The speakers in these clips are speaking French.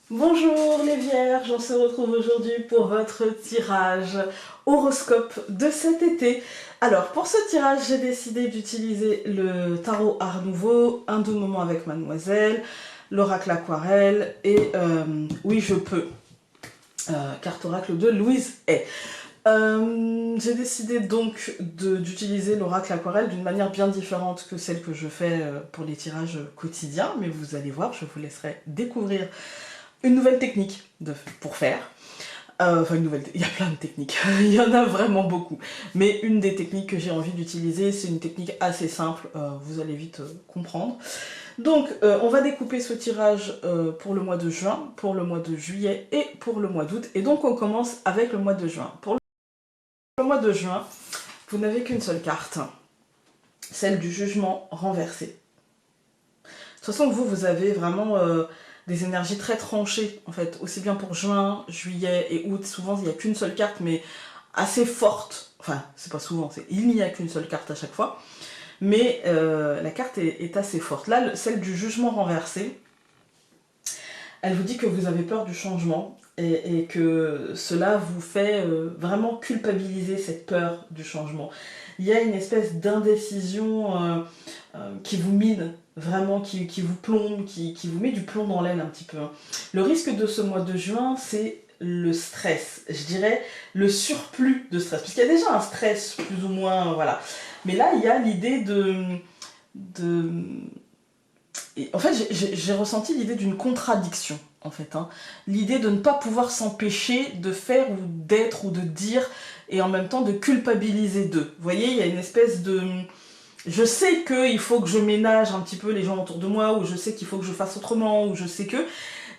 Bonjour les vierges, on se retrouve aujourd'hui pour votre tirage horoscope de cet été. Alors pour ce tirage, j'ai décidé d'utiliser le tarot Art Nouveau, Un doux moment avec Mademoiselle, l'oracle aquarelle et Oui je peux, carte oracle de Louise Hay. J'ai décidé donc d'utiliser l'oracle aquarelle d'une manière bien différente que celle que je fais pour les tirages quotidiens, mais vous allez voir, je vous laisserai découvrir une nouvelle technique pour faire. Enfin, il y a plein de techniques, il y en a vraiment beaucoup. Mais une des techniques que j'ai envie d'utiliser, c'est une technique assez simple, vous allez vite comprendre. Donc, on va découper ce tirage pour le mois de juin, pour le mois de juillet et pour le mois d'août. Et donc, on commence avec le mois de juin. Pour le mois de juin, vous n'avez qu'une seule carte, celle du jugement renversé. De toute façon, vous avez vraiment des énergies très tranchées, en fait, aussi bien pour juin, juillet et août. Souvent, il n'y a qu'une seule carte, mais assez forte. Enfin, c'est pas souvent, il n'y a qu'une seule carte à chaque fois. Mais la carte est assez forte. Là, celle du jugement renversé, elle vous dit que vous avez peur du changement et que cela vous fait vraiment culpabiliser cette peur du changement. Il y a une espèce d'indécision qui vous mine, vraiment, qui vous plombe, qui vous met du plomb dans l'aile un petit peu. Le risque de ce mois de juin, c'est le stress, je dirais le surplus de stress, puisqu'il y a déjà un stress plus ou moins, voilà. Mais là, il y a l'idée de... En fait, j'ai ressenti l'idée d'une contradiction, en fait. Hein. L'idée de ne pas pouvoir s'empêcher de faire ou d'être ou de dire, et en même temps de culpabiliser d'eux. Vous voyez, il y a une espèce de... Je sais qu'il faut que je ménage un petit peu les gens autour de moi, ou je sais qu'il faut que je fasse autrement, ou je sais que...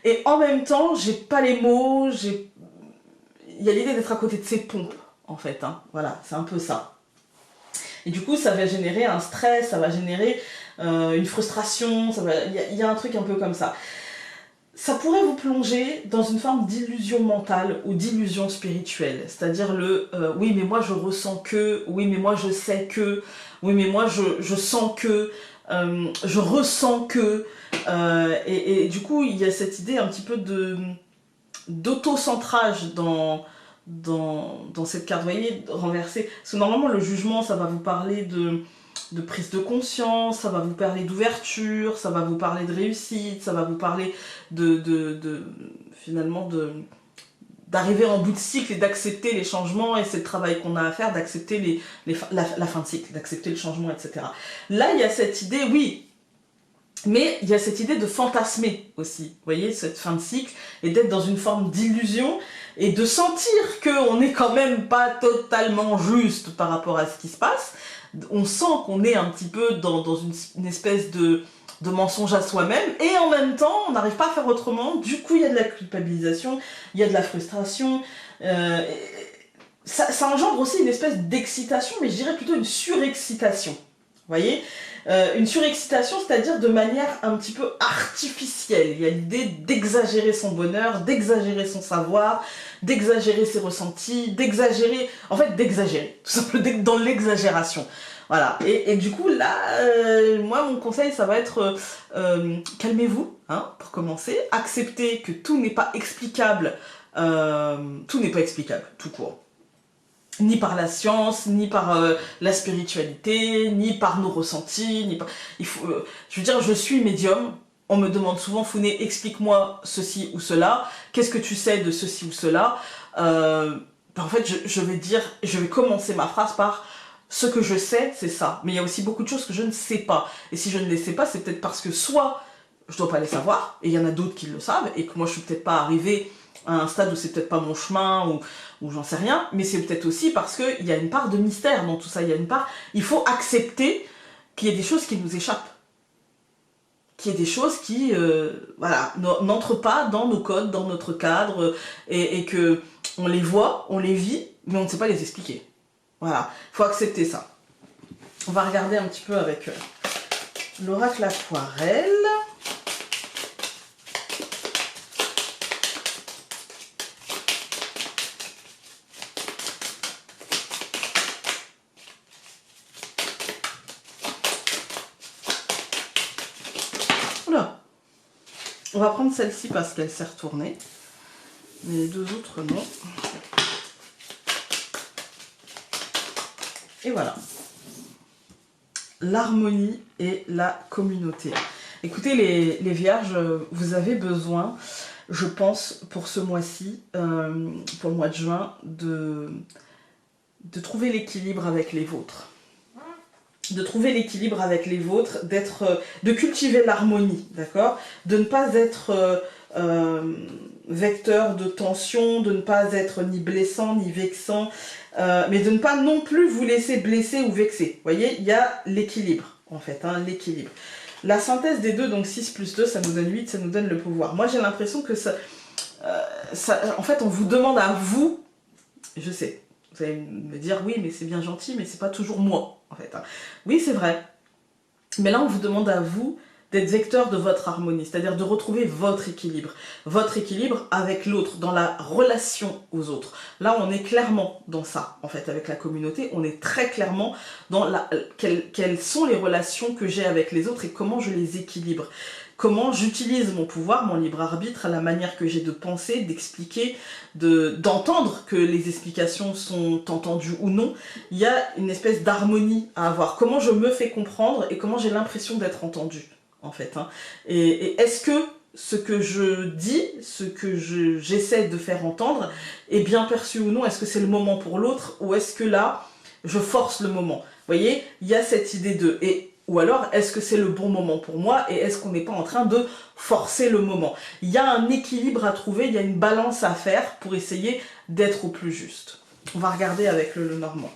Et en même temps, j'ai pas les mots, il y a l'idée d'être à côté de ces pompes, en fait. Hein. Voilà, c'est un peu ça. Et du coup, ça va générer un stress, ça va générer une frustration, il y a un truc un peu comme ça. Ça pourrait vous plonger dans une forme d'illusion mentale ou d'illusion spirituelle. C'est-à-dire oui mais moi je ressens que, oui mais moi je sais que, oui mais moi je sens que, je ressens que. Et du coup il y a cette idée un petit peu d'auto-centrage dans cette carte, vous voyez, renversée. Parce que normalement le jugement ça va vous parler de prise de conscience, ça va vous parler d'ouverture, ça va vous parler de réussite, ça va vous parler finalement d'arriver en bout de cycle et d'accepter les changements, et c'est le travail qu'on a à faire, d'accepter la fin de cycle, d'accepter le changement, etc. Là, il y a cette idée, oui, mais il y a cette idée de fantasmer aussi, vous voyez, cette fin de cycle, et d'être dans une forme d'illusion, et de sentir qu'on n'est quand même pas totalement juste par rapport à ce qui se passe. On sent qu'on est un petit peu dans une espèce de mensonge à soi-même, et en même temps, on n'arrive pas à faire autrement, du coup il y a de la culpabilisation, il y a de la frustration, ça engendre aussi une espèce d'excitation, mais je dirais plutôt une surexcitation. Vous voyez, une surexcitation, c'est-à-dire de manière un petit peu artificielle. Il y a l'idée d'exagérer son bonheur, d'exagérer son savoir, d'exagérer ses ressentis, d'exagérer, en fait d'exagérer, tout simplement dans l'exagération. Voilà, et du coup là, moi mon conseil ça va être calmez-vous, hein, pour commencer, acceptez que tout n'est pas explicable, tout court. Ni par la science, ni par la spiritualité, ni par nos ressentis, ni par... je veux dire, je suis médium, on me demande souvent, Founé, explique-moi ceci ou cela, qu'est-ce que tu sais de ceci ou cela en fait, je vais commencer ma phrase par ce que je sais, c'est ça. Mais il y a aussi beaucoup de choses que je ne sais pas. Et si je ne les sais pas, c'est peut-être parce que soit je dois pas les savoir, et il y en a d'autres qui le savent, et que moi je suis peut-être pas arrivée à un stade où c'est peut-être pas mon chemin, ou j'en sais rien, mais c'est peut-être aussi parce qu'il y a une part de mystère dans tout ça, il y a une part, il faut accepter qu'il y ait des choses qui nous échappent, qu'il y ait des choses qui, voilà, n'entrent pas dans nos codes, dans notre cadre, et que on les voit, on les vit, mais on ne sait pas les expliquer. Voilà, il faut accepter ça. On va regarder un petit peu avec l'oracle aquarelle. Oula. On va prendre celle-ci parce qu'elle s'est retournée. Mais les deux autres, non. Et voilà. L'harmonie et la communauté. Écoutez, les vierges, vous avez besoin, je pense, pour ce mois-ci, pour le mois de juin, de trouver l'équilibre avec les vôtres. De trouver l'équilibre avec les vôtres, de cultiver l'harmonie, d'accord? De ne pas être vecteur de tension, de ne pas être ni blessant, ni vexant, mais de ne pas non plus vous laisser blesser ou vexer. Vous voyez, il y a l'équilibre, en fait, hein, l'équilibre. La synthèse des deux, donc 6 plus 2, ça nous donne 8, ça nous donne le pouvoir. Moi, j'ai l'impression que en fait, on vous demande à vous, je sais, vous allez me dire, oui, mais c'est bien gentil, mais c'est pas toujours moi, en fait. Hein. Oui, c'est vrai. Mais là, on vous demande à vous d'être vecteur de votre harmonie, c'est-à-dire de retrouver votre équilibre avec l'autre, dans la relation aux autres. Là, on est clairement dans ça, en fait, avec la communauté, on est très clairement dans quelles sont les relations que j'ai avec les autres et comment je les équilibre. Comment j'utilise mon pouvoir, mon libre arbitre, la manière que j'ai de penser, d'expliquer, d'entendre que les explications sont entendues ou non. Il y a une espèce d'harmonie à avoir. Comment je me fais comprendre et comment j'ai l'impression d'être entendue, en fait. Hein. Et est-ce que ce que je dis, ce que j'essaie de faire entendre, est bien perçu ou non? Est-ce que c'est le moment pour l'autre ou est-ce que là, je force le moment? Vous voyez, il y a cette idée de... Ou alors, est-ce que c'est le bon moment pour moi et est-ce qu'on n'est pas en train de forcer le moment? Il y a un équilibre à trouver, il y a une balance à faire pour essayer d'être au plus juste. On va regarder avec le Normand.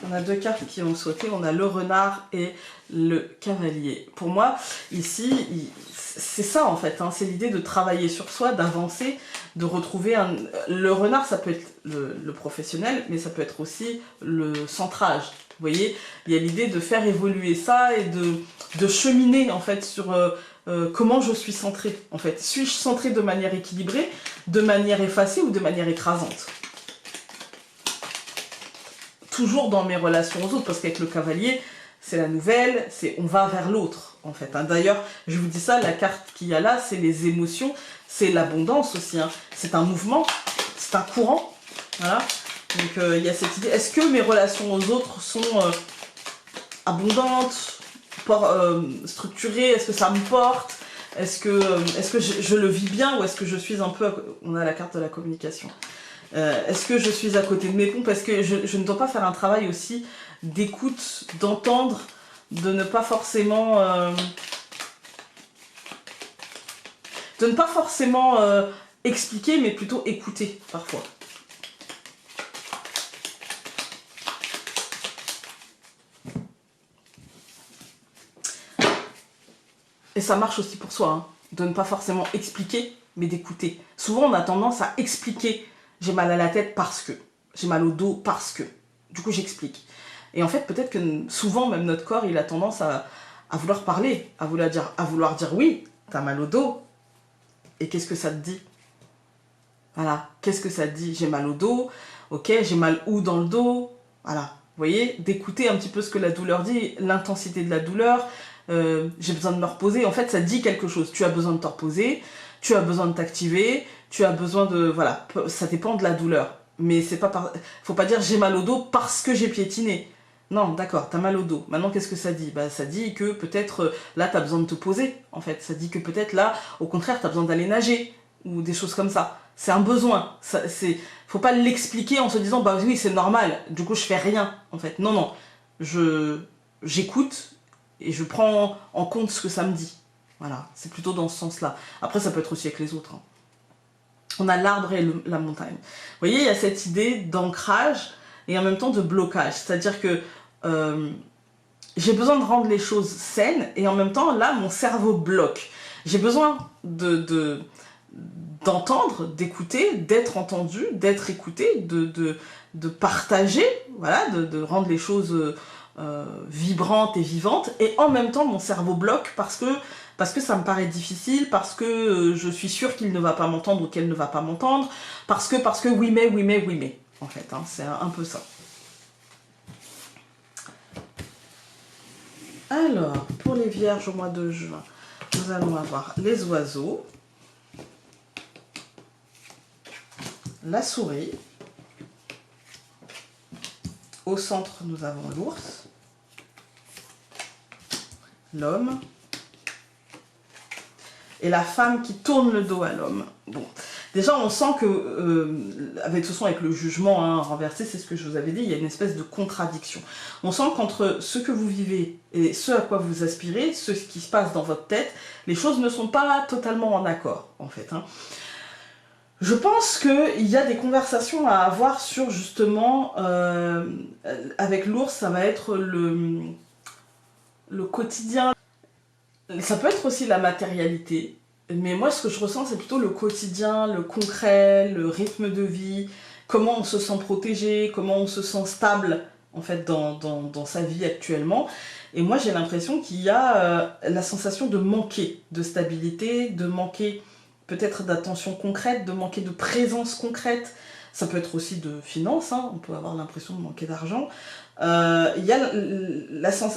On a deux cartes qui ont sauté, on a le renard et le cavalier. Pour moi, ici, c'est ça en fait, hein, c'est l'idée de travailler sur soi, d'avancer, de retrouver un... Le renard, ça peut être le professionnel, mais ça peut être aussi le centrage. Vous voyez, il y a l'idée de faire évoluer ça et de cheminer en fait sur comment je suis centrée. En fait, suis-je centrée de manière équilibrée, de manière effacée ou de manière écrasante? Toujours dans mes relations aux autres, parce qu'avec le cavalier, c'est la nouvelle, c'est on va vers l'autre, en fait. Hein. D'ailleurs, je vous dis ça, la carte qu'il y a là, c'est les émotions, c'est l'abondance aussi. Hein. C'est un mouvement, c'est un courant, voilà. Donc, il y a cette idée, est-ce que mes relations aux autres sont abondantes, structurées, est-ce que ça me porte, est-ce que je le vis bien, ou est-ce que je suis un peu... On a la carte de la communication. Est-ce que je suis à côté de mes pompes? Parce que je ne dois pas faire un travail aussi d'écoute, d'entendre, de ne pas forcément... de ne pas forcément expliquer, mais plutôt écouter, parfois. Et ça marche aussi pour soi, hein, de ne pas forcément expliquer, mais d'écouter. Souvent, on a tendance à expliquer. J'ai mal à la tête parce que. J'ai mal au dos parce que. Du coup, j'explique. Et en fait, peut-être que souvent, même notre corps, il a tendance à vouloir parler, à vouloir dire oui, t'as mal au dos. Et qu'est-ce que ça te dit? Voilà. Qu'est-ce que ça te dit? J'ai mal au dos. Ok, j'ai mal où dans le dos? Voilà. Vous voyez, d'écouter un petit peu ce que la douleur dit, l'intensité de la douleur. J'ai besoin de me reposer. En fait, ça dit quelque chose. Tu as besoin de te reposer. Tu as besoin de t'activer. Tu as besoin de... Voilà. Ça dépend de la douleur. Mais c'est pas faut pas dire j'ai mal au dos parce que j'ai piétiné. Non, d'accord, t'as mal au dos. Maintenant, qu'est-ce que ça dit? Bah, ça dit que peut-être là, t'as besoin de te poser, en fait. Ça dit que peut-être là, au contraire, t'as besoin d'aller nager ou des choses comme ça. C'est un besoin. Faut pas l'expliquer en se disant bah oui, c'est normal. Du coup, je fais rien, en fait. Non, non. J'écoute et je prends en compte ce que ça me dit. Voilà, c'est plutôt dans ce sens-là. Après, ça peut être aussi avec les autres. Hein. On a l'arbre et la montagne. Vous voyez, il y a cette idée d'ancrage et en même temps de blocage. C'est-à-dire que j'ai besoin de rendre les choses saines et en même temps, là, mon cerveau bloque. J'ai besoin d'entendre, d'écouter, d'être entendu, d'être écouté, de partager, voilà, de rendre les choses vibrantes et vivantes. Et en même temps, mon cerveau bloque parce parce que ça me paraît difficile, parce que je suis sûre qu'il ne va pas m'entendre ou qu'elle ne va pas m'entendre, parce que oui mais, en fait, hein, c'est un peu ça. Alors, pour les vierges au mois de juin, nous allons avoir les oiseaux, la souris, au centre nous avons l'ours, l'homme, et la femme qui tourne le dos à l'homme. Bon, déjà on sent que, avec le jugement hein, renversé, c'est ce que je vous avais dit, il y a une espèce de contradiction. On sent qu'entre ce que vous vivez et ce à quoi vous aspirez, ce qui se passe dans votre tête, les choses ne sont pas totalement en accord, en fait. Hein. Je pense qu'il y a des conversations à avoir sur, justement, avec l'ours, ça va être le quotidien. Ça peut être aussi la matérialité, mais moi ce que je ressens c'est plutôt le quotidien, le concret, le rythme de vie, comment on se sent protégé, comment on se sent stable en fait dans sa vie actuellement. Et moi j'ai l'impression qu'il y a la sensation de manquer de stabilité, de manquer peut-être d'attention concrète, de manquer de présence concrète. Ça peut être aussi de finances, hein, on peut avoir l'impression de manquer d'argent. Il y a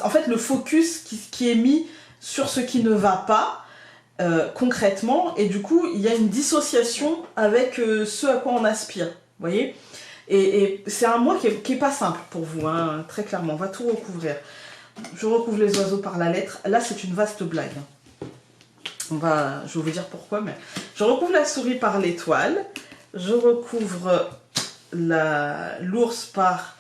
en fait le focus qui est mis sur ce qui ne va pas concrètement, et du coup il y a une dissociation avec ce à quoi on aspire, vous voyez. Et c'est un mois qui est pas simple pour vous, hein, très clairement. On va tout recouvrir. Je recouvre les oiseaux par la lettre. Là c'est une vaste blague. Je vais vous dire pourquoi, mais je recouvre la souris par l'étoile, je recouvre l'ours par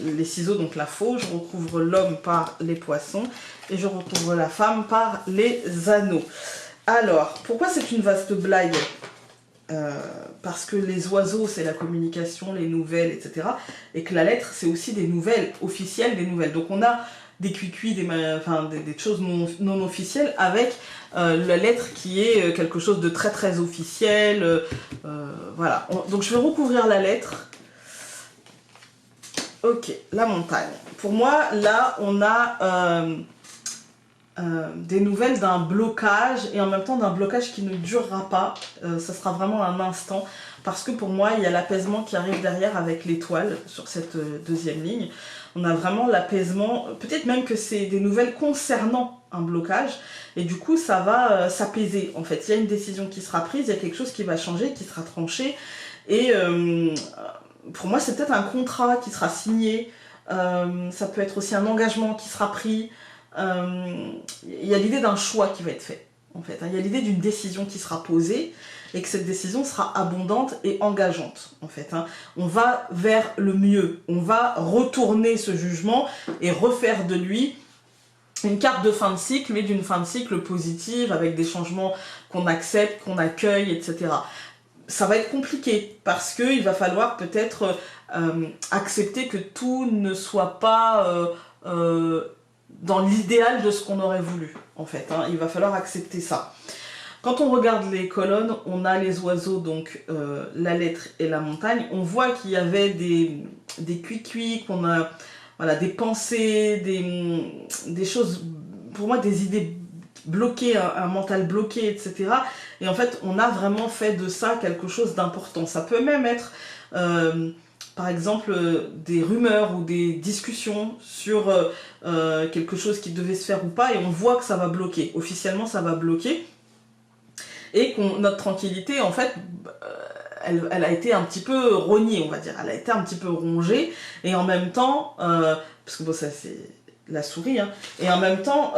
les ciseaux, donc la faux, je recouvre l'homme par les poissons et je recouvre la femme par les anneaux. Alors, pourquoi c'est une vaste blague? Parce que les oiseaux, c'est la communication, les nouvelles, etc. Et que la lettre, c'est aussi des nouvelles officielles, des nouvelles. Donc on a des cuicuis, des choses non officielles avec la lettre qui est quelque chose de très très officiel. Voilà. Donc je vais recouvrir la lettre. Ok, la montagne. Pour moi, là, on a des nouvelles d'un blocage et en même temps d'un blocage qui ne durera pas. Ça sera vraiment un instant parce que pour moi, il y a l'apaisement qui arrive derrière avec l'étoile sur cette deuxième ligne. On a vraiment l'apaisement, peut-être même que c'est des nouvelles concernant un blocage et du coup, ça va s'apaiser. En fait, il y a une décision qui sera prise, il y a quelque chose qui va changer, qui sera tranché et pour moi, c'est peut-être un contrat qui sera signé, ça peut être aussi un engagement qui sera pris. Il y a l'idée d'un choix qui va être fait, en fait. Il y a l'idée d'une décision qui sera posée et que cette décision sera abondante et engageante, en fait. On va vers le mieux, on va retourner ce jugement et refaire de lui une carte de fin de cycle, mais d'une fin de cycle positive, avec des changements qu'on accepte, qu'on accueille, etc. Ça va être compliqué parce qu'il va falloir peut-être accepter que tout ne soit pas dans l'idéal de ce qu'on aurait voulu, en fait. Il va falloir accepter ça. Quand on regarde les colonnes, on a les oiseaux, donc la lettre et la montagne. On voit qu'il y avait des cuicuis, qu'on a voilà, des pensées, des choses, pour moi des idées bloqué, un mental bloqué, etc. Et en fait, on a vraiment fait de ça quelque chose d'important. Ça peut même être, par exemple, des rumeurs ou des discussions sur quelque chose qui devait se faire ou pas, et on voit que ça va bloquer. Officiellement, ça va bloquer. Et notre tranquillité, en fait, elle a été un petit peu rognée, on va dire. Elle a été un petit peu rongée. Et en même temps, parce que bon, ça c'est la souris, hein, et en même temps...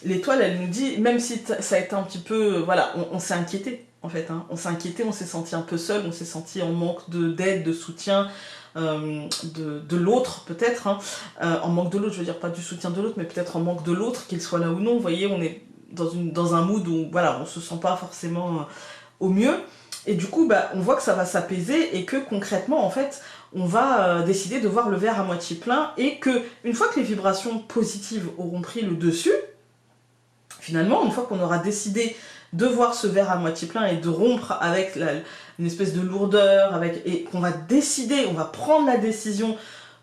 l'étoile, elle nous dit, même si ça a été un petit peu... Voilà, on s'est inquiété, en fait. On s'est inquiété, on s'est senti un peu seul, on s'est senti en manque d'aide, de soutien de l'autre, peut-être. En manque de l'autre, je veux dire pas du soutien de l'autre, mais peut-être en manque de l'autre, qu'il soit là ou non. Vous voyez, on est dans un mood où, voilà, on se sent pas forcément au mieux. Et du coup, on voit que ça va s'apaiser et que concrètement, en fait, on va décider de voir le verre à moitié plein et que, une fois que les vibrations positives auront pris le dessus, finalement, une fois qu'on aura décidé de voir ce verre à moitié plein et de rompre avec une espèce de lourdeur, et qu'on va décider, on va prendre la décision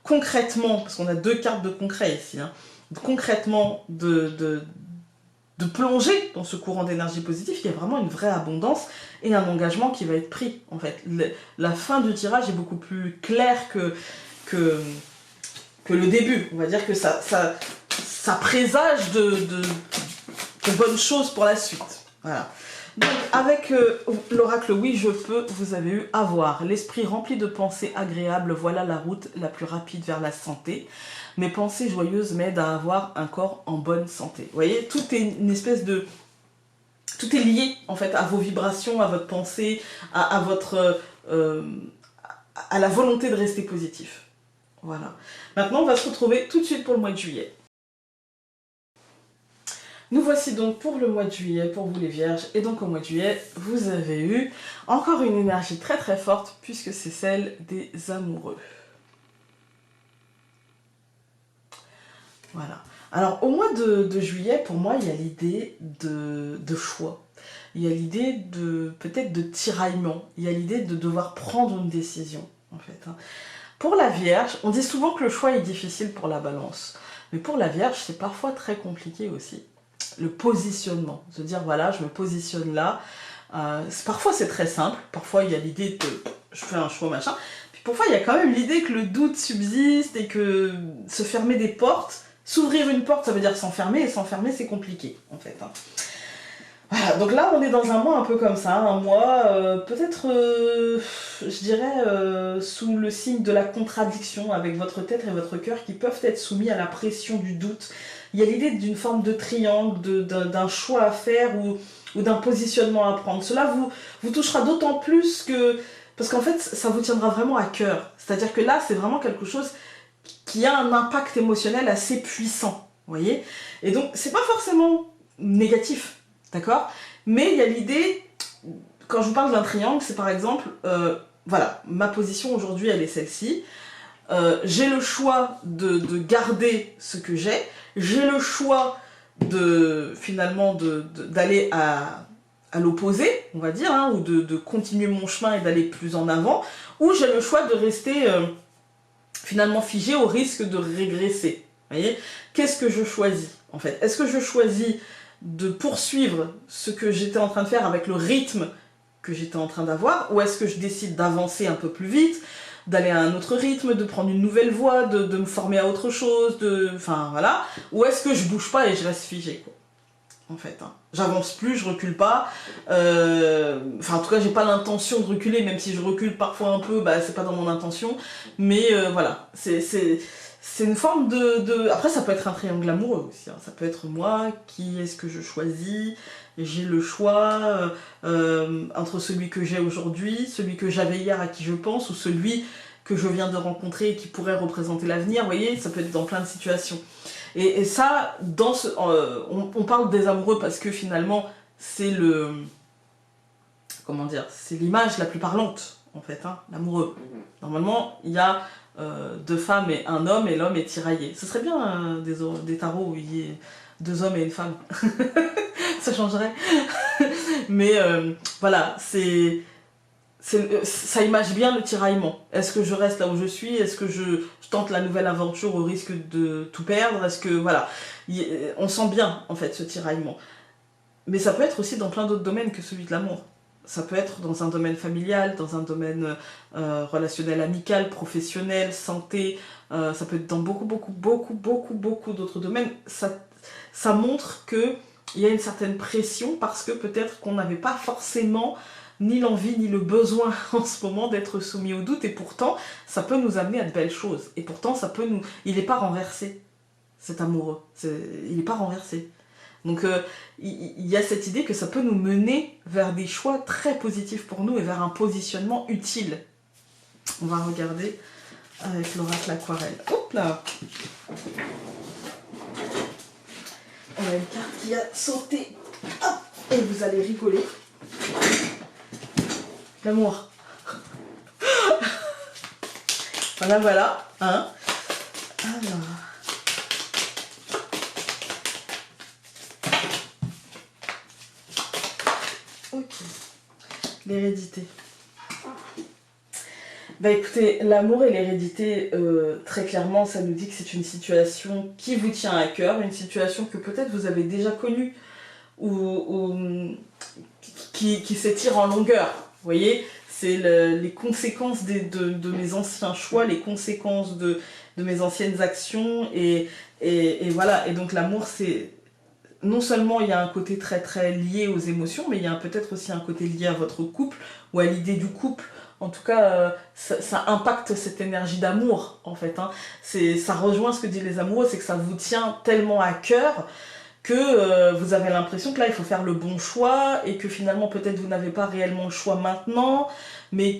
concrètement, parce qu'on a deux cartes de concret ici, concrètement de plonger dans ce courant d'énergie positive, il y a vraiment une vraie abondance et un engagement qui va être pris, en fait. La fin du tirage est beaucoup plus claire que le début. On va dire que ça présage de bonnes choses pour la suite. Voilà. Donc, avec l'oracle Oui, je peux, vous avez eu avoir l'esprit rempli de pensées agréables, voilà la route la plus rapide vers la santé. Mes pensées joyeuses m'aident à avoir un corps en bonne santé. Vous voyez, tout est une espèce de... Tout est lié, en fait, à vos vibrations, à votre pensée, à votre... à la volonté de rester positif. Voilà. Maintenant, on va se retrouver tout de suite pour le mois de juillet. Nous voici donc pour le mois de juillet, pour vous les vierges. Et donc au mois de juillet, vous avez eu encore une énergie très très forte, puisque c'est celle des amoureux. Voilà. Alors au mois de juillet, pour moi, il y a l'idée de choix. Il y a l'idée de peut-être de tiraillement. Il y a l'idée de devoir prendre une décision, en fait. Pour la Vierge, on dit souvent que le choix est difficile pour la Balance. Mais pour la Vierge, c'est parfois très compliqué aussi. Le positionnement, se dire voilà, je me positionne là. Parfois c'est très simple, parfois il y a l'idée de je fais un choix machin, puis parfois il y a quand même l'idée que le doute subsiste et que se fermer des portes, s'ouvrir une porte ça veut dire s'enfermer, et s'enfermer c'est compliqué en fait. Voilà, donc là on est dans un mois un peu comme ça, un mois peut-être je dirais sous le signe de la contradiction avec votre tête et votre cœur qui peuvent être soumis à la pression du doute. Il y a l'idée d'une forme de triangle, d'un choix à faire ou d'un positionnement à prendre. Cela vous touchera d'autant plus que... Parce qu'en fait, ça vous tiendra vraiment à cœur. C'est-à-dire que là, c'est vraiment quelque chose qui a un impact émotionnel assez puissant. Vous voyez? Et donc, c'est pas forcément négatif, d'accord? Mais il y a l'idée, quand je vous parle d'un triangle, c'est par exemple, voilà, ma position aujourd'hui, elle est celle-ci. J'ai le choix de garder ce que j'ai le choix finalement d'aller à l'opposé, on va dire, hein, ou de continuer mon chemin et d'aller plus en avant, ou j'ai le choix de rester finalement figé au risque de régresser. Vous voyez? Qu'est-ce que je choisis en fait? Est-ce que je choisis de poursuivre ce que j'étais en train de faire avec le rythme que j'étais en train d'avoir, ou est-ce que je décide d'avancer un peu plus vite, d'aller à un autre rythme, de prendre une nouvelle voie, de me former à autre chose, enfin voilà, ou est-ce que je bouge pas et je reste figé, quoi, en fait, hein. J'avance plus, je recule pas, enfin en tout cas j'ai pas l'intention de reculer, même si je recule parfois un peu, bah c'est pas dans mon intention, mais voilà, c'est une forme Après ça peut être un triangle amoureux aussi, hein. Ça peut être moi, qui est-ce que je choisis, j'ai le choix entre celui que j'ai aujourd'hui, celui que j'avais hier à qui je pense, ou celui que je viens de rencontrer et qui pourrait représenter l'avenir, vous voyez, ça peut être dans plein de situations. Et ça, on parle des amoureux parce que finalement, c'est comment dire, c'est l'image la plus parlante, en fait, hein, l'amoureux. Normalement, il y a deux femmes et un homme, et l'homme est tiraillé. Ce serait bien des tarots où il y ait deux hommes et une femme. Ça changerait. Mais voilà, ça image bien le tiraillement. Est-ce que je reste là où je suis? Est-ce que je tente la nouvelle aventure au risque de tout perdre? Est-ce que, voilà, on sent bien, en fait, ce tiraillement. Mais ça peut être aussi dans plein d'autres domaines que celui de l'amour. Ça peut être dans un domaine familial, dans un domaine relationnel, amical, professionnel, santé. Ça peut être dans beaucoup d'autres domaines. Ça montre qu'il y a une certaine pression parce que peut-être qu'on n'avait pas forcément ni l'envie ni le besoin en ce moment d'être soumis au doute, et pourtant ça peut nous amener à de belles choses, et pourtant ça peut nous... il n'est pas renversé, cet amoureux, il n'est pas renversé. Donc il y a cette idée que ça peut nous mener vers des choix très positifs pour nous et vers un positionnement utile. On va regarder avec l'oracle aquarelle. Hop là! On a une carte qui a sauté. Hop, et vous allez rigoler. L'amour. Voilà, voilà. Hein. Alors. Ok. L'hérédité. Bah écoutez, l'amour et l'hérédité, très clairement, ça nous dit que c'est une situation qui vous tient à cœur, une situation que peut-être vous avez déjà connue qui s'étire en longueur. Vous voyez, c'est les conséquences de mes anciens choix, les conséquences de mes anciennes actions. Et voilà, et donc l'amour, c'est... Non seulement il y a un côté très très lié aux émotions, mais il y a peut-être aussi un côté lié à votre couple, ou à l'idée du couple. En tout cas, ça impacte cette énergie d'amour, en fait. Hein. Ça rejoint ce que disent les amoureux, c'est que ça vous tient tellement à cœur que vous avez l'impression que là, il faut faire le bon choix, et que finalement, peut-être vous n'avez pas réellement le choix maintenant, mais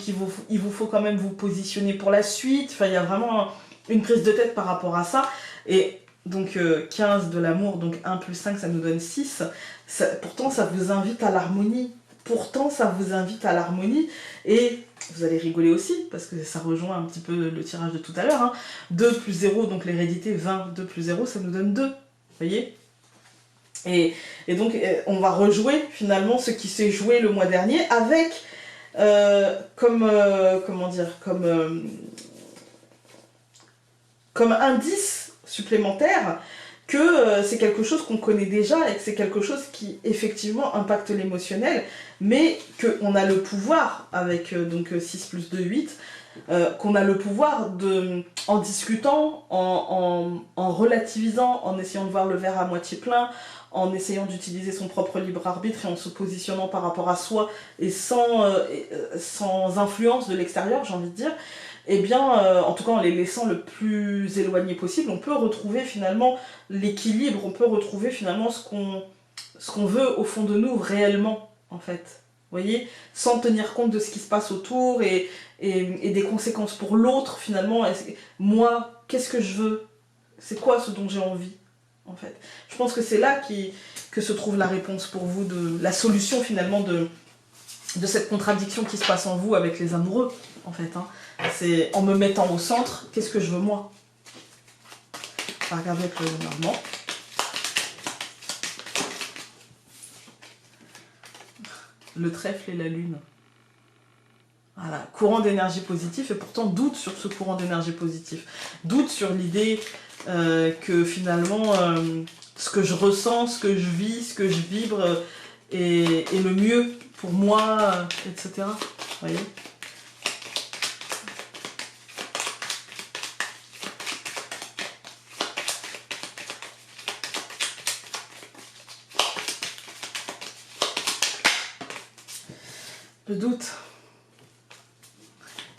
il vous faut quand même vous positionner pour la suite. Enfin, il y a vraiment une prise de tête par rapport à ça. Et donc 15 de l'amour, donc 1 plus 5, ça nous donne 6. Pourtant, ça vous invite à l'harmonie. Pourtant, ça vous invite à l'harmonie. Et vous allez rigoler aussi, parce que ça rejoint un petit peu le tirage de tout à l'heure. Hein. 2 plus 0, donc l'hérédité, 20, 2 plus 0, ça nous donne 2. Vous voyez ? Et donc, on va rejouer finalement ce qui s'est joué le mois dernier avec, comment dire, comme indice supplémentaire que c'est quelque chose qu'on connaît déjà et que c'est quelque chose qui effectivement impacte l'émotionnel, mais qu'on a le pouvoir, avec donc 6 plus 2, 8, qu'on a le pouvoir en discutant, en relativisant, en essayant de voir le verre à moitié plein, en essayant d'utiliser son propre libre arbitre et en se positionnant par rapport à soi et sans influence de l'extérieur, j'ai envie de dire, eh bien, en tout cas en les laissant le plus éloigné possible, on peut retrouver finalement l'équilibre, on peut retrouver finalement ce qu'on veut au fond de nous réellement, en fait. Vous voyez, sans tenir compte de ce qui se passe autour et des conséquences pour l'autre, finalement. Moi, qu'est-ce que je veux? C'est quoi ce dont j'ai envie, en fait? Je pense que c'est là que se trouve la réponse pour vous, la solution finalement de cette contradiction qui se passe en vous avec les amoureux, en fait. Hein. C'est en me mettant au centre, qu'est-ce que je veux moi? On va regarder avec le Normand. Le trèfle et la lune. Voilà, courant d'énergie positif, et pourtant doute sur ce courant d'énergie positif. Doute sur l'idée que finalement, ce que je ressens, ce que je vis, ce que je vibre est le mieux pour moi, etc. Vous voyez ? Le doute.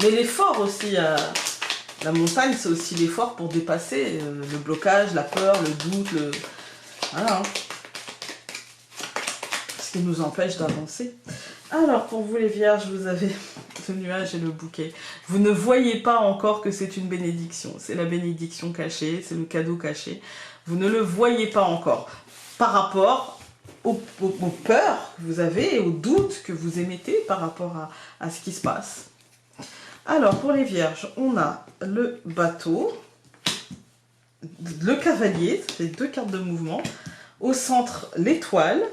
Mais l'effort aussi, la montagne, c'est aussi l'effort pour dépasser le blocage, la peur, le doute, voilà. Hein. Ce qui nous empêche d'avancer. Alors, pour vous les vierges, vous avez le nuage et le bouquet. Vous ne voyez pas encore que c'est une bénédiction. C'est la bénédiction cachée, c'est le cadeau caché. Vous ne le voyez pas encore. Par rapport aux peurs que vous avez et aux doutes que vous émettez par rapport à ce qui se passe. Alors, pour les vierges, on a le bateau, le cavalier, c'est 2 cartes de mouvement. Au centre, l'étoile,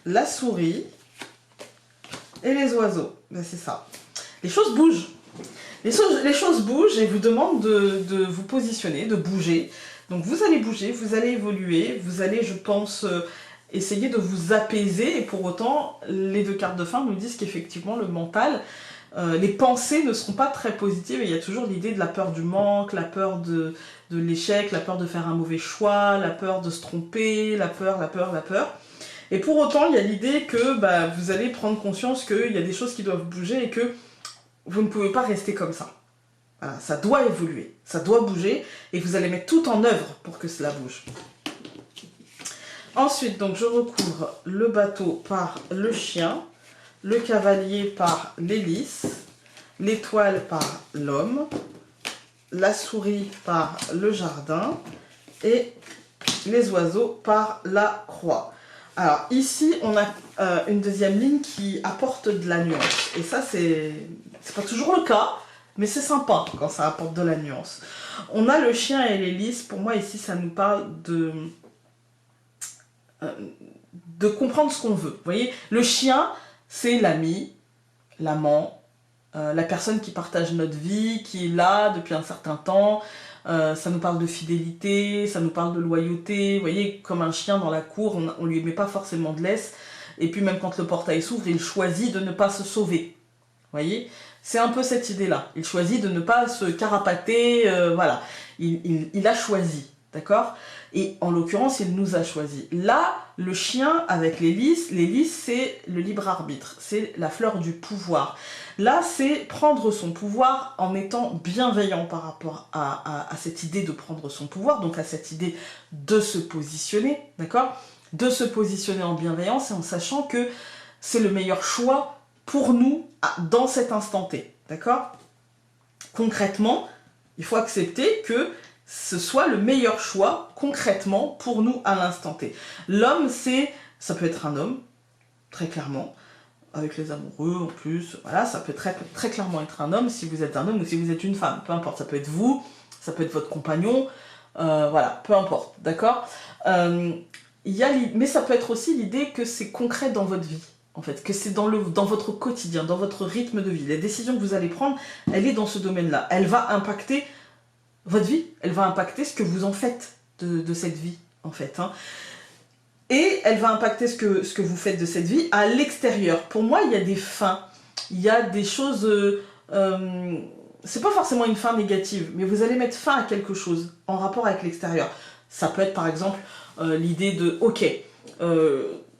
la souris et les oiseaux. Ben, c'est ça. Les choses bougent. Les choses bougent et vous demandent de vous positionner, de bouger. Donc vous allez bouger, vous allez évoluer, vous allez, je pense, essayer de vous apaiser. Et pour autant, les 2 cartes de fin nous disent qu'effectivement, le mental, les pensées ne seront pas très positives. Et il y a toujours l'idée de la peur du manque, la peur de l'échec, la peur de faire un mauvais choix, la peur de se tromper, la peur. Et pour autant, il y a l'idée que vous allez prendre conscience qu'il y a des choses qui doivent bouger et que vous ne pouvez pas rester comme ça. Voilà, ça doit évoluer, ça doit bouger, et vous allez mettre tout en œuvre pour que cela bouge. Ensuite, donc, je recouvre le bateau par le chien, le cavalier par l'hélice, l'étoile par l'homme, la souris par le jardin, et les oiseaux par la croix. Alors ici, on a une deuxième ligne qui apporte de la nuance. Et ça, c'est pas toujours le cas, mais c'est sympa quand ça apporte de la nuance. On a le chien et l'hélice. Pour moi, ici, ça nous parle de comprendre ce qu'on veut. Vous voyez, le chien, c'est l'ami, l'amant, la personne qui partage notre vie, qui est là depuis un certain temps. ça nous parle de fidélité, ça nous parle de loyauté. Vous voyez, comme un chien dans la cour, on lui met pas forcément de laisse. Et puis même quand le portail s'ouvre, il choisit de ne pas se sauver. Vous voyez, c'est un peu cette idée-là. Il choisit de ne pas se carapater, voilà. Il a choisi, d'accord? Et en l'occurrence, il nous a choisi. Là, le chien avec les lys, c'est le libre arbitre, c'est la fleur du pouvoir. Là, c'est prendre son pouvoir en étant bienveillant par rapport à cette idée de prendre son pouvoir, donc à cette idée de se positionner, d'accord? De se positionner en bienveillance et en sachant que c'est le meilleur choix pour nous dans cet instant T, d'accord? Concrètement, il faut accepter que ce soit le meilleur choix, concrètement, pour nous à l'instant T. L'homme, ça peut être un homme, très clairement, avec les amoureux en plus, voilà, ça peut très clairement être un homme, si vous êtes un homme ou si vous êtes une femme, peu importe, ça peut être vous, ça peut être votre compagnon, voilà, peu importe, d'accord? Mais ça peut être aussi l'idée que c'est concret dans votre vie. En fait, que c'est dans votre quotidien, dans votre rythme de vie. La décision que vous allez prendre, elle est dans ce domaine-là. Elle va impacter votre vie, elle va impacter ce que vous en faites de cette vie, en fait. Hein. Et elle va impacter ce que vous faites de cette vie à l'extérieur. Pour moi, il y a des fins, il y a des choses... c'est pas forcément une fin négative, mais vous allez mettre fin à quelque chose en rapport avec l'extérieur. Ça peut être par exemple l'idée de « Ok,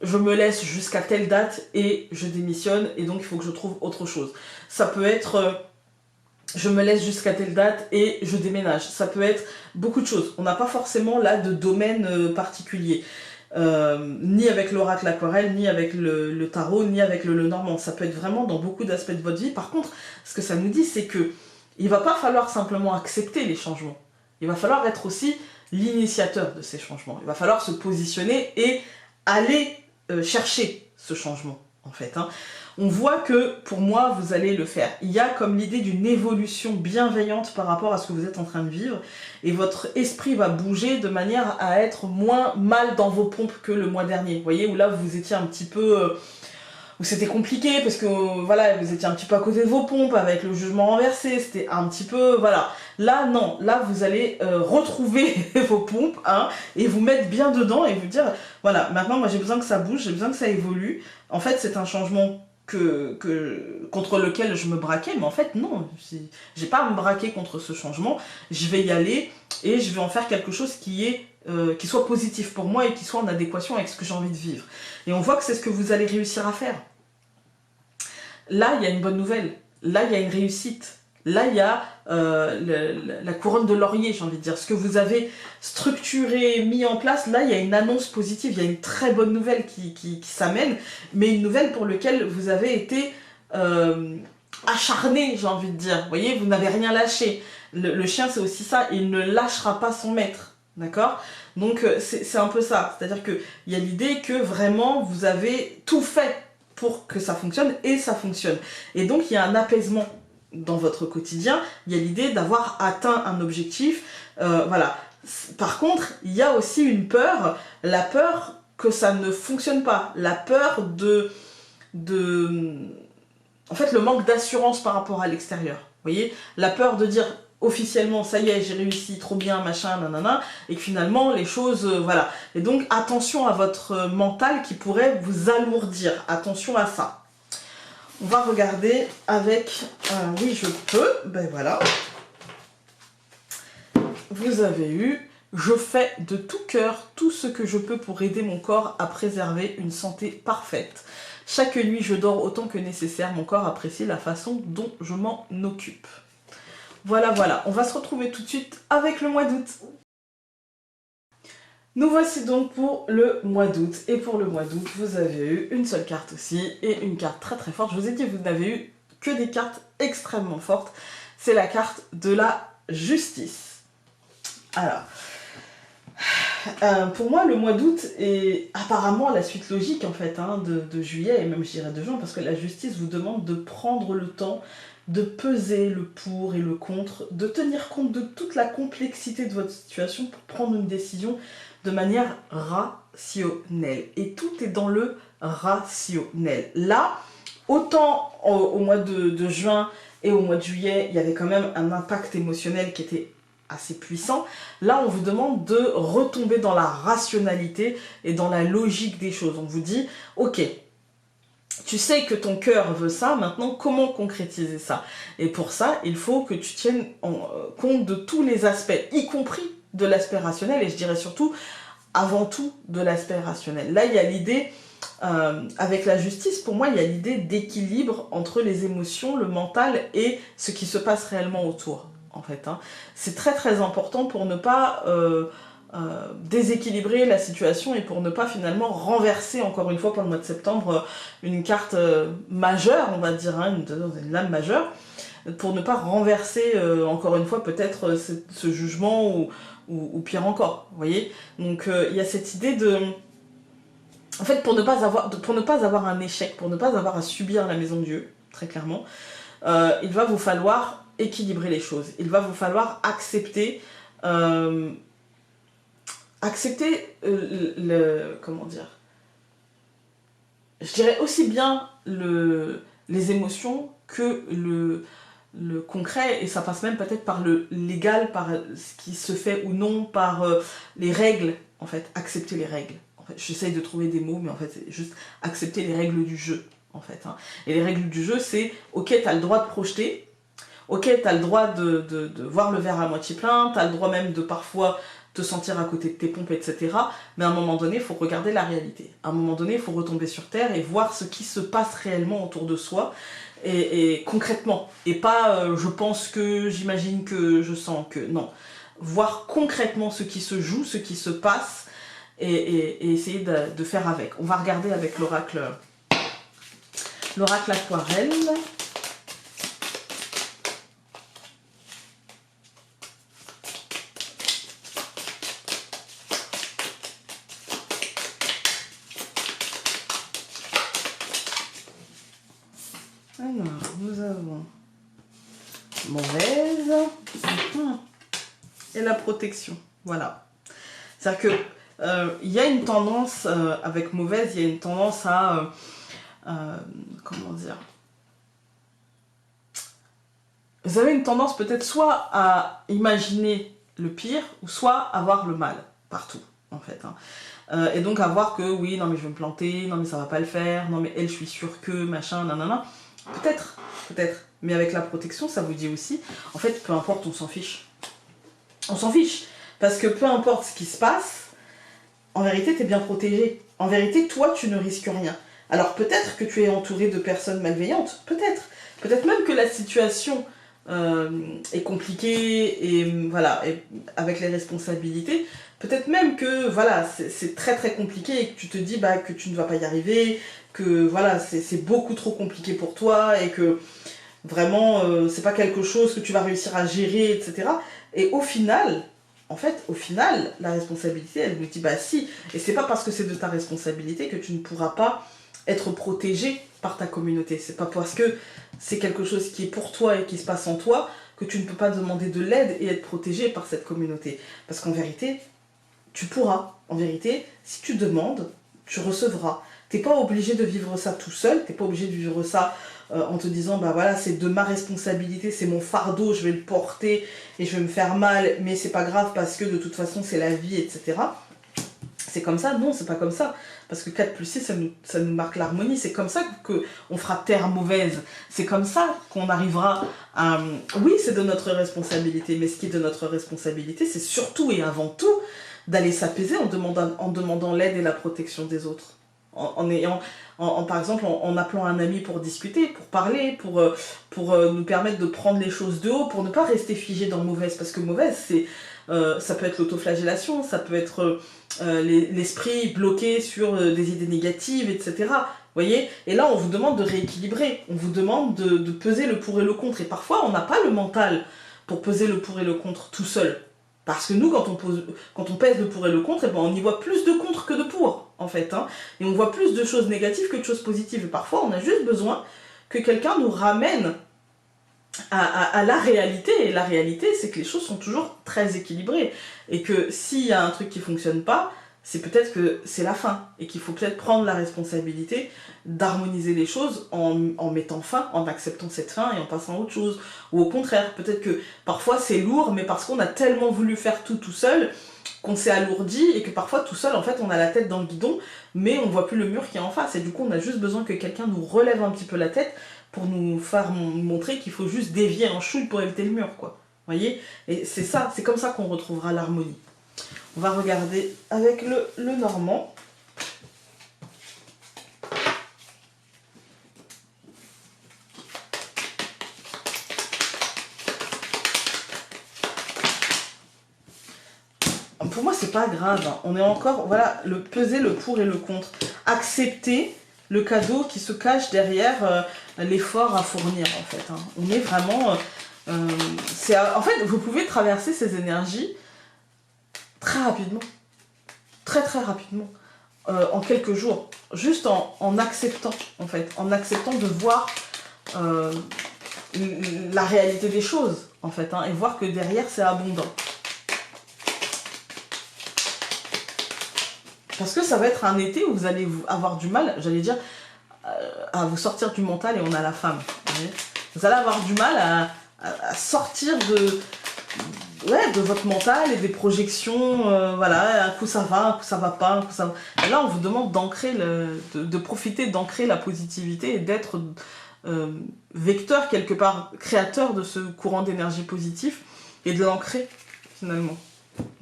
je me laisse jusqu'à telle date et je démissionne et donc il faut que je trouve autre chose. » Ça peut être je me laisse jusqu'à telle date et je déménage. Ça peut être beaucoup de choses. On n'a pas forcément là de domaine particulier. Ni avec l'oracle aquarelle, ni avec le tarot, ni avec le Normand. Ça peut être vraiment dans beaucoup d'aspects de votre vie. Par contre, ce que ça nous dit, c'est que il va pas falloir simplement accepter les changements. Il va falloir être aussi l'initiateur de ces changements. Il va falloir se positionner et aller chercher ce changement, en fait. Hein. On voit que, pour moi, vous allez le faire. Il y a comme l'idée d'une évolution bienveillante par rapport à ce que vous êtes en train de vivre, et votre esprit va bouger de manière à être moins mal dans vos pompes que le mois dernier. Vous voyez, où là, vous étiez un petit peu... où c'était compliqué, parce que, voilà, vous étiez un petit peu à côté de vos pompes, avec le jugement renversé, c'était un petit peu... Voilà. Là, non. Là, vous allez retrouver vos pompes, hein, et vous mettre bien dedans, et vous dire, voilà, maintenant, moi, j'ai besoin que ça bouge, j'ai besoin que ça évolue. En fait, c'est un changement contre lequel je me braquais, mais en fait non, j'ai pas à me braquer contre ce changement, je vais y aller et je vais en faire quelque chose qui soit positif pour moi et qui soit en adéquation avec ce que j'ai envie de vivre. Et on voit que c'est ce que vous allez réussir à faire. Là, il y a une bonne nouvelle, là, il y a une réussite. Là, il y a la couronne de laurier, j'ai envie de dire. Ce que vous avez structuré, mis en place, là, il y a une annonce positive, il y a une très bonne nouvelle qui s'amène, mais une nouvelle pour laquelle vous avez été acharné, j'ai envie de dire. Vous voyez, vous n'avez rien lâché. Le chien, c'est aussi ça, il ne lâchera pas son maître, d'accord? Donc, c'est un peu ça. C'est-à-dire qu'il y a l'idée que vraiment, vous avez tout fait pour que ça fonctionne, et ça fonctionne. Et donc, il y a un apaisement dans votre quotidien, il y a l'idée d'avoir atteint un objectif, voilà. Par contre, il y a aussi une peur, la peur que ça ne fonctionne pas, la peur en fait, le manque d'assurance par rapport à l'extérieur, vous voyez, la peur de dire officiellement, ça y est, j'ai réussi, trop bien, machin, nanana, et que finalement, les choses, voilà. Et donc, attention à votre mental qui pourrait vous alourdir, attention à ça. On va regarder avec... oui, je peux. Ben voilà. Vous avez eu... Je fais de tout cœur tout ce que je peux pour aider mon corps à préserver une santé parfaite. Chaque nuit, je dors autant que nécessaire. Mon corps apprécie la façon dont je m'en occupe. Voilà, voilà. On va se retrouver tout de suite avec le mois d'août. Nous voici donc pour le mois d'août, et pour le mois d'août, vous avez eu une seule carte aussi, et une carte très très forte. Je vous ai dit que vous n'avez eu que des cartes extrêmement fortes. C'est la carte de la justice. Alors, pour moi, le mois d'août est apparemment la suite logique en fait, hein, de juillet, et même je dirais de juin, parce que la justice vous demande de prendre le temps de peser le pour et le contre, de tenir compte de toute la complexité de votre situation pour prendre une décision de manière rationnelle. Et tout est dans le rationnel. Là, autant au mois de juin et au mois de juillet, il y avait quand même un impact émotionnel qui était assez puissant. Là, on vous demande de retomber dans la rationalité et dans la logique des choses. On vous dit, ok, tu sais que ton cœur veut ça, maintenant comment concrétiser ça? Et pour ça, il faut que tu tiennes compte de tous les aspects, y compris de l'aspect rationnel, et je dirais surtout, avant tout, de l'aspect rationnel. Là, il y a l'idée, avec la justice, pour moi, il y a l'idée d'équilibre entre les émotions, le mental et ce qui se passe réellement autour, en fait. Hein. C'est très très important pour ne pas déséquilibrer la situation et pour ne pas finalement renverser, encore une fois pour le mois de septembre, une carte majeure, on va dire, hein, une lame majeure, pour ne pas renverser, encore une fois, peut-être ce jugement ou pire encore, vous voyez. Donc il y a cette idée de... En fait, pour ne pas avoir un échec, pour ne pas avoir à subir la maison de Dieu, très clairement, il va vous falloir équilibrer les choses. Il va vous falloir accepter... comment dire, je dirais aussi bien les émotions que le concret, et ça passe même peut-être par le légal, par ce qui se fait ou non, par les règles, en fait, accepter les règles. En fait, j'essaye de trouver des mots, mais en fait, c'est juste accepter les règles du jeu, en fait. Hein. Et les règles du jeu, c'est, ok, t'as le droit de projeter, ok, t'as le droit de voir le verre à moitié plein, t'as le droit même de parfois te sentir à côté de tes pompes, etc. Mais à un moment donné, il faut regarder la réalité. À un moment donné, il faut retomber sur Terre et voir ce qui se passe réellement autour de soi, et concrètement. Et pas je pense que, j'imagine que, je sens que... Non. Voir concrètement ce qui se joue, ce qui se passe, et essayer de faire avec. On va regarder avec l'oracle aquarelle. Alors, nous avons mauvaise et la protection. Voilà. C'est-à-dire que il y a une tendance, avec mauvaise, il y a une tendance à... comment dire, vous avez une tendance peut-être soit à imaginer le pire, ou soit à voir le mal, partout, en fait. Hein. Et donc à voir que, oui, non mais je vais me planter, non mais ça va pas le faire, non mais elle, je suis sûre que, machin, nanana. Peut-être, peut-être. Mais avec la protection, ça vous dit aussi, en fait, peu importe, on s'en fiche. On s'en fiche. Parce que peu importe ce qui se passe, en vérité, t'es bien protégé. En vérité, toi, tu ne risques rien. Alors peut-être que tu es entouré de personnes malveillantes, peut-être. Peut-être même que la situation est compliquée et voilà, et avec les responsabilités. Peut-être même que voilà, c'est très très compliqué et que tu te dis bah, que tu ne vas pas y arriver, que voilà, c'est beaucoup trop compliqué pour toi et que vraiment c'est pas quelque chose que tu vas réussir à gérer, etc. Et au final, en fait, au final, la responsabilité, elle nous dit bah si, et c'est pas parce que c'est de ta responsabilité que tu ne pourras pas être protégé par ta communauté. C'est pas parce que c'est quelque chose qui est pour toi et qui se passe en toi que tu ne peux pas demander de l'aide et être protégé par cette communauté. Parce qu'en vérité, tu pourras. En vérité, si tu demandes, tu recevras. T'es pas obligé de vivre ça tout seul, t'es pas obligé de vivre ça en te disant bah voilà, c'est de ma responsabilité, c'est mon fardeau, je vais le porter et je vais me faire mal, mais c'est pas grave parce que de toute façon c'est la vie, etc. C'est comme ça? Non, c'est pas comme ça. Parce que 4 plus 6, ça nous marque l'harmonie. C'est comme ça qu'on fera terre mauvaise. C'est comme ça qu'on arrivera à... Oui, c'est de notre responsabilité, mais ce qui est de notre responsabilité, c'est surtout et avant tout d'aller s'apaiser en demandant l'aide et la protection des autres. Par exemple, en appelant un ami pour discuter, pour parler, pour nous permettre de prendre les choses de haut, pour ne pas rester figé dans mauvaise. Parce que mauvaise, c'est... ça peut être l'autoflagellation, ça peut être l'esprit bloqué sur des idées négatives, etc. Vous voyez? Et là, on vous demande de rééquilibrer, on vous demande de peser le pour et le contre. Et parfois, on n'a pas le mental pour peser le pour et le contre tout seul. Parce que nous, quand on pèse le pour et le contre, eh ben, on y voit plus de contre que de pour, en fait. Hein. Et on voit plus de choses négatives que de choses positives. Et parfois, on a juste besoin que quelqu'un nous ramène à la réalité, et la réalité c'est que les choses sont toujours très équilibrées et que s'il y a un truc qui fonctionne pas, c'est peut-être que c'est la fin et qu'il faut peut-être prendre la responsabilité d'harmoniser les choses en mettant fin, en acceptant cette fin et en passant à autre chose. Ou au contraire, peut-être que parfois c'est lourd, mais parce qu'on a tellement voulu faire tout seul qu'on s'est alourdi et que parfois tout seul en fait on a la tête dans le guidon, mais on voit plus le mur qui est en face et du coup on a juste besoin que quelqu'un nous relève un petit peu la tête pour nous faire montrer qu'il faut juste dévier un chouille pour éviter le mur, quoi. Vous voyez? Et c'est ça, c'est comme ça qu'on retrouvera l'harmonie. On va regarder avec le normand. Pour moi, c'est pas grave. Hein. On est encore, voilà, peser le pour et le contre. Accepter le cadeau qui se cache derrière l'effort à fournir, en fait. Hein. On est vraiment... en fait, vous pouvez traverser ces énergies très rapidement. Très rapidement. En quelques jours. Juste en acceptant, en fait. En acceptant de voir la réalité des choses, en fait. Hein, et voir que derrière, c'est abondant. Parce que ça va être un été où vous allez avoir du mal, j'allais dire, à vous sortir du mental et on a la femme. Vous allez avoir du mal à sortir de votre mental et des projections, voilà, un coup ça va, un coup ça va pas, un coup ça va... Et là, on vous demande d'ancrer, de profiter d'ancrer la positivité et d'être vecteur quelque part, créateur de ce courant d'énergie positif et de l'ancrer finalement.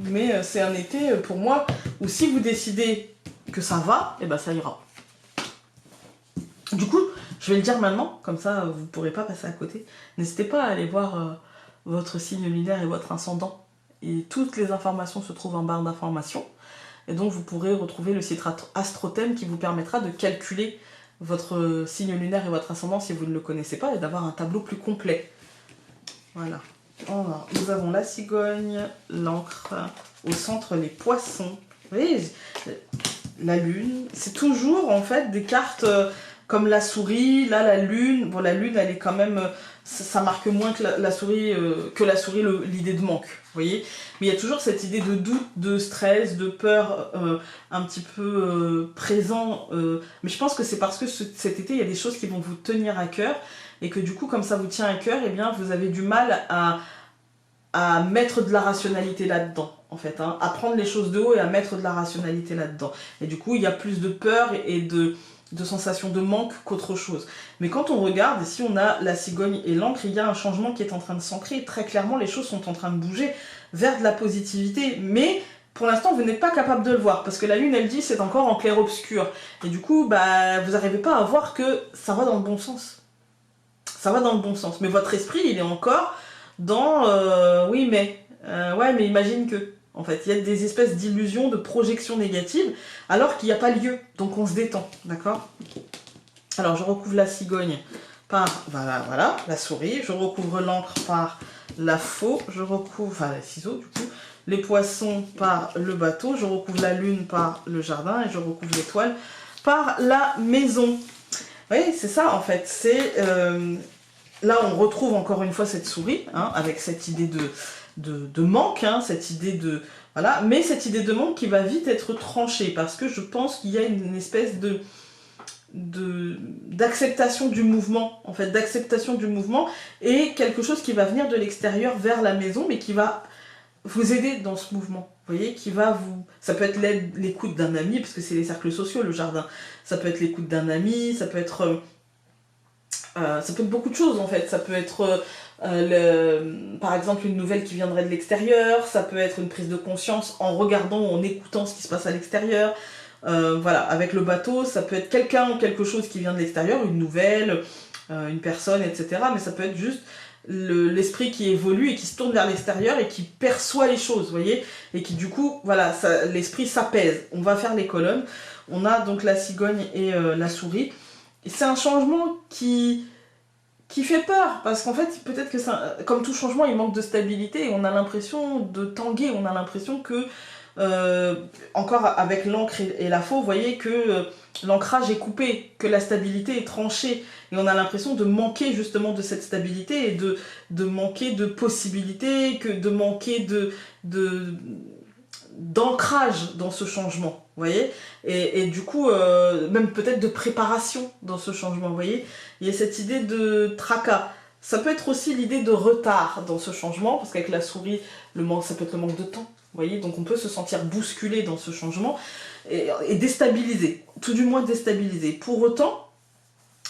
Mais c'est un été, pour moi, où si vous décidez que ça va, et ben ça ira. Du coup, je vais le dire maintenant, comme ça vous ne pourrez pas passer à côté. N'hésitez pas à aller voir votre signe lunaire et votre ascendant. Et toutes les informations se trouvent en barre d'informations. Et donc vous pourrez retrouver le site Astrothème qui vous permettra de calculer votre signe lunaire et votre ascendant si vous ne le connaissez pas et d'avoir un tableau plus complet. Voilà. Alors, nous avons la cigogne, l'encre, au centre les poissons. Vous voyez, la lune, c'est toujours en fait des cartes comme la souris, là la lune, bon la lune elle est quand même, ça marque moins que la souris, l'idée de manque, vous voyez. Mais il y a toujours cette idée de doute, de stress, de peur un petit peu présent. Mais je pense que c'est parce que cet été il y a des choses qui vont vous tenir à cœur. Et que du coup, comme ça vous tient à cœur, eh bien, vous avez du mal à mettre de la rationalité là-dedans, en fait. Hein, à prendre les choses de haut et à mettre de la rationalité là-dedans. Et du coup, il y a plus de peur et de sensation de manque qu'autre chose. Mais quand on regarde, ici on a la cigogne et l'encre, il y a un changement qui est en train de s'ancrer. Très clairement, les choses sont en train de bouger vers de la positivité. Mais pour l'instant, vous n'êtes pas capable de le voir. Parce que la lune, elle dit, c'est encore en clair-obscur. Et du coup, bah, vous n'arrivez pas à voir que ça va dans le bon sens. Ça va dans le bon sens. Mais votre esprit, il est encore dans oui, mais ouais, mais imagine que. En fait, il y a des espèces d'illusions, de projections négatives, alors qu'il n'y a pas lieu. Donc on se détend, d'accord? Alors je recouvre la cigogne par voilà, la souris. Je recouvre l'encre par la faux. Je recouvre, enfin les ciseaux du coup. Les poissons par le bateau. Je recouvre la lune par le jardin. Et je recouvre l'étoile par la maison. Oui, c'est ça en fait, c'est... là on retrouve encore une fois cette souris, hein, avec cette idée de manque, hein, cette idée de... Voilà, mais cette idée de manque qui va vite être tranchée, parce que je pense qu'il y a une espèce d'acceptation du mouvement, en fait, d'acceptation du mouvement, et quelque chose qui va venir de l'extérieur vers la maison, mais qui va vous aider dans ce mouvement. Vous voyez, qui va vous... Ça peut être l'écoute d'un ami, parce que c'est les cercles sociaux, le jardin. Ça peut être l'écoute d'un ami, ça peut être beaucoup de choses, en fait. Ça peut être, par exemple, une nouvelle qui viendrait de l'extérieur. Ça peut être une prise de conscience en regardant ou en écoutant ce qui se passe à l'extérieur. Voilà, avec le bateau, ça peut être quelqu'un ou quelque chose qui vient de l'extérieur, une nouvelle, une personne, etc. Mais ça peut être juste l'esprit qui évolue et qui se tourne vers l'extérieur et qui perçoit les choses, vous voyez, et qui du coup, voilà, l'esprit s'apaise. On va faire les colonnes. On a donc la cigogne et la souris. Et c'est un changement qui fait peur, parce qu'en fait, peut-être que comme tout changement, il manque de stabilité et on a l'impression de tanguer, on a l'impression que, encore avec l'encre et la faux, vous voyez que l'ancrage est coupé, que la stabilité est tranchée, et on a l'impression de manquer justement de cette stabilité et de manquer de possibilités, de manquer d'ancrage dans ce changement, vous voyez, et du coup, même peut-être de préparation dans ce changement, vous voyez. Il y a cette idée de tracas. Ça peut être aussi l'idée de retard dans ce changement, parce qu'avec la souris, ça peut être le manque de temps, vous voyez, donc on peut se sentir bousculé dans ce changement, et déstabilisé, tout du moins déstabilisé. Pour autant,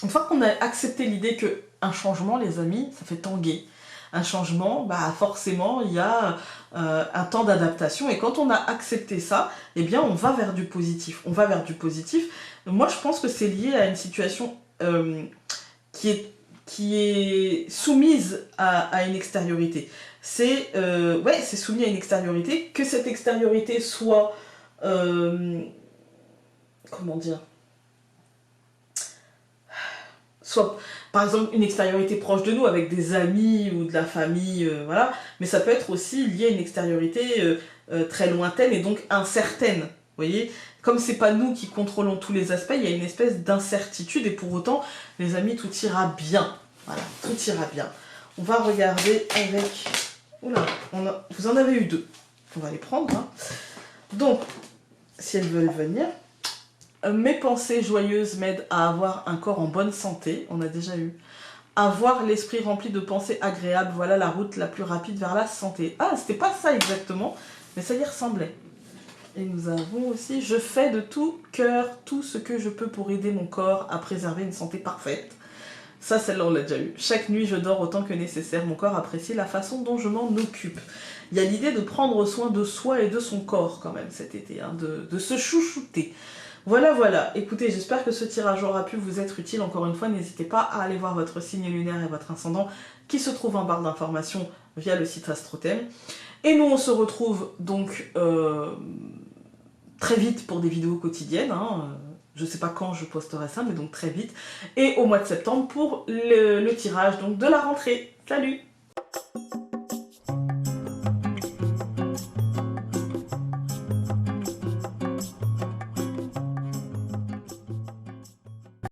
une fois qu'on a accepté l'idée qu'un changement, les amis, ça fait tanguer. Un changement, bah forcément, il y a un temps d'adaptation. Et quand on a accepté ça, eh bien, on va vers du positif. On va vers du positif. Moi, je pense que c'est lié à une situation qui est soumise à une extériorité. C'est soumis à une extériorité. Que cette extériorité soit... comment dire, soit par exemple une extériorité proche de nous avec des amis ou de la famille, voilà, mais ça peut être aussi lié à une extériorité très lointaine et donc incertaine, vous voyez, comme c'est pas nous qui contrôlons tous les aspects, il y a une espèce d'incertitude et pour autant, les amis, tout ira bien, voilà, tout ira bien. On va regarder avec, oula, vous en avez eu 2, on va les prendre, hein. Donc, si elles veulent venir. Mes pensées joyeuses m'aident à avoir un corps en bonne santé, on a déjà eu. Avoir l'esprit rempli de pensées agréables, voilà la route la plus rapide vers la santé. Ah, c'était pas ça exactement, mais ça y ressemblait. Et nous avons aussi, je fais de tout cœur tout ce que je peux pour aider mon corps à préserver une santé parfaite. Ça, celle-là, on l'a déjà eu. Chaque nuit, je dors autant que nécessaire. Mon corps apprécie la façon dont je m'en occupe. Il y a l'idée de prendre soin de soi et de son corps, quand même, cet été, hein, de se chouchouter. Voilà, voilà. Écoutez, j'espère que ce tirage aura pu vous être utile. Encore une fois, n'hésitez pas à aller voir votre signe lunaire et votre ascendant qui se trouve en barre d'informations via le site Astrothème. Et nous, on se retrouve donc très vite pour des vidéos quotidiennes, hein. Je ne sais pas quand je posterai ça, mais donc très vite. Et au mois de septembre pour le tirage donc, de la rentrée. Salut!